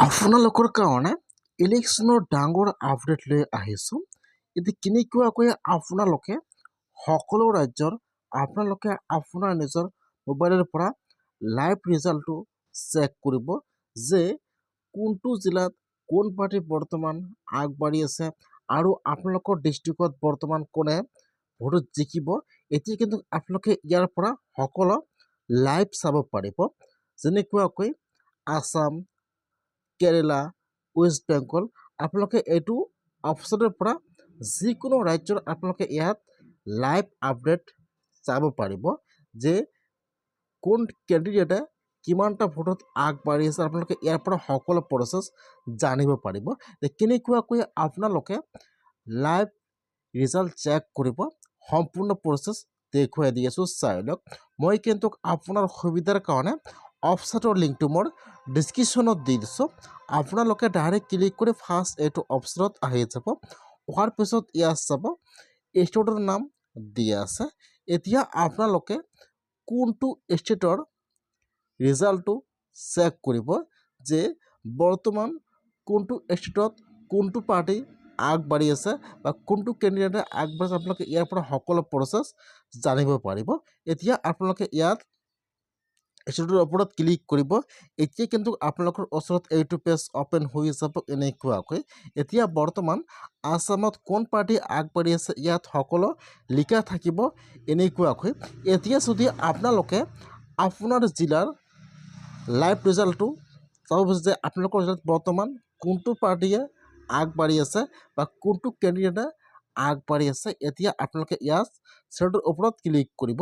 আপোনালোকৰ কাৰণে ইলেকশ্যনৰ ডাঙৰ আপডেট লৈ আহিছোঁ। এতিয়া কেনেকুৱাকৈ আপোনালোকে সকলো ৰাজ্যৰ আপোনালোকে আপোনাৰ নিজৰ মোবাইলৰ পৰা লাইভ ৰিজাল্টটো চেক কৰিব যে কোনটো জিলাত কোন পাৰ্টি বৰ্তমান আগবাঢ়ি আছে আৰু আপোনালোকৰ ডিষ্ট্ৰিক্টত বৰ্তমান কোনে ভোটত জিকিব। এতিয়া কিন্তু আপোনালোকে ইয়াৰ পৰা সকলো লাইভ চাব পাৰিব। যেনেকুৱাকৈ আসাম, কেৰেলা, ৱেষ্ট বেংগল, আপোনালোকে এইটো অপশ্যনৰ পৰা যিকোনো ৰাজ্যৰ আপোনালোকে ইয়াত লাইভ আপডেট চাব পাৰিব যে কোন কেণ্ডিডেটে কিমানটা ভোটত আগবাঢ়ি আছে। আপোনালোকে ইয়াৰ পৰা সকলো প্ৰচেছ জানিব পাৰিব যে কেনেকুৱাকৈ আপোনালোকে লাইভ ৰিজাল্ট চেক কৰিব। সম্পূৰ্ণ প্ৰচেছ দেখুৱাই দি আছোঁ, চাই লওক। মই কিন্তু আপোনাৰ সুবিধাৰ কাৰণে অপশ্যনৰ লিংকটো মোৰ ডিছক্ৰিপশ্যনত দি দিছোঁ। আপোনালোকে ডাইৰেক্ট ক্লিক কৰি ফাৰ্ষ্ট এইটো অপশ্যনত আহি যাব। অহাৰ পিছত ইয়াত চাব ষ্টেটৰ নাম দিয়া আছে। এতিয়া আপোনালোকে কোনটো ষ্টেটৰ ৰিজাল্টটো চেক কৰিব যে বৰ্তমান কোনটো ষ্টেটত কোনটো পাৰ্টি আগবাঢ়ি আছে বা কোনটো কেণ্ডিডেটে আগবাঢ়িছে। আপোনালোকে ইয়াৰ পৰা সকলো প্ৰচেছ জানিব পাৰিব। এতিয়া আপোনালোকে ইয়াত ষ্টেটৰ ওপৰত ক্লিক কৰিব। এতিয়া কিন্তু আপোনালোকৰ ওচৰত এইটো পেজ অ'পেন হৈ যাব এনেকুৱাকৈ। এতিয়া বৰ্তমান আসামত কোন পাৰ্টি আগবাঢ়ি আছে ইয়াত সকলো লিখা থাকিব এনেকুৱাকৈ। এতিয়া যদি আপোনালোকে আপোনাৰ জিলাৰ লাইভ ৰিজাল্টটো চাব বিচাৰে যে আপোনালোকৰ জিলাত বৰ্তমান কোনটো পাৰ্টীয়ে আগবাঢ়ি আছে বা কোনটো কেণ্ডিডেটে আগবাঢ়ি আছে, এতিয়া আপোনালোকে ইয়াত ষ্টেটৰ ওপৰত ক্লিক কৰিব।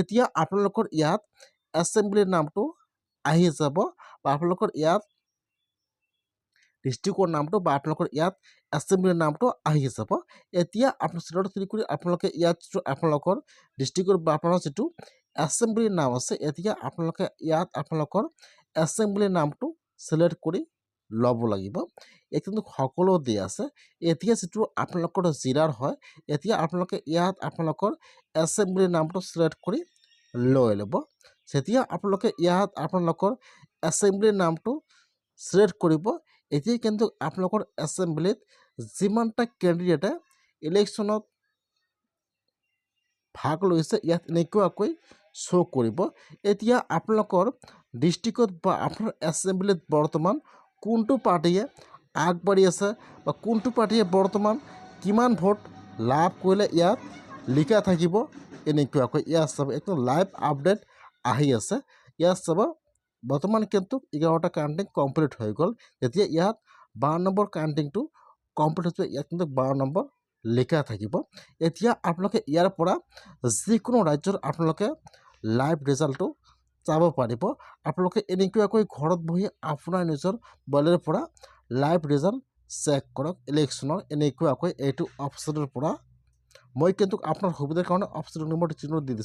এতিয়া আপোনালোকৰ ইয়াত এছেম্বলিৰ নামটো আহি যাব বা আপোনালোকৰ ইয়াত ডিষ্ট্ৰিক্টৰ নামটো বা আপোনালোকৰ ইয়াত এছেম্বলিৰ নামটো আহি যাব। এতিয়া আপোনাৰ ষ্টেটত ক্লিক কৰি আপোনালোকে ইয়াত যিটো আপোনালোকৰ ডিষ্ট্ৰিক্টৰ বা আপোনাৰ যিটো এছেম্বলিৰ নাম আছে, এতিয়া আপোনালোকে ইয়াত আপোনালোকৰ এছেম্বলিৰ নামটো চিলেক্ট কৰি ল'ব লাগিব। এই কিন্তু সকলো দিয়া আছে। এতিয়া যিটো আপোনালোকৰ জিলাৰ হয়, এতিয়া আপোনালোকে ইয়াত আপোনালোকৰ এছেম্বলিৰ নামটো চিলেক্ট কৰি লৈ ল'ব। যেতিয়া আপোনালোকে ইয়াত আপোনালোকৰ এছেম্বলিৰ নামটো চিলেক্ট কৰিব, এতিয়া কিন্তু আপোনালোকৰ এছেম্বলিত যিমানটা কেণ্ডিডেটে ইলেকশ্যনত ভাগ লৈছে ইয়াত এনেকুৱাকৈ শ্ব' কৰিব। এতিয়া আপোনালোকৰ ডিষ্ট্ৰিক্টত বা আপোনাৰ এছেম্বলিত বৰ্তমান কোনটো পাৰ্টীয়ে আগবাঢ়ি আছে বা কোনটো পাৰ্টীয়ে বৰ্তমান কিমান ভোট লাভ কৰিলে ইয়াত লিখা থাকিব এনেকুৱাকৈ। ইয়াত চাব একদম লাইভ আপডেট আহি আছে। ইয়াত চাব বৰ্তমান কিন্তু 11টা কাউণ্টিং কমপ্লিট হৈ গ'ল। এতিয়া ইয়াত 12 নম্বৰ কাউণ্টিংটো কমপ্লিট হৈছে। ইয়াত কিন্তু 12 নম্বৰ লিখা থাকিব। এতিয়া আপোনালোকে ইয়াৰ পৰা যিকোনো ৰাজ্যৰ আপোনালোকে লাইভ ৰিজাল্টটো চাব পাৰিব। আপোনালোকে এনেকুৱাকৈ ঘৰত বহি আপোনাৰ নিজৰ মোবাইলৰ পৰা লাইভ ৰিজাল্ট চেক কৰক ইলেকশ্যনৰ এনেকুৱাকৈ এইটো অপশ্যনৰ পৰা। মই কিন্তু আপোনাৰ সুবিধাৰ কাৰণে অপশ্যন নম্বৰ দি দিছোঁ।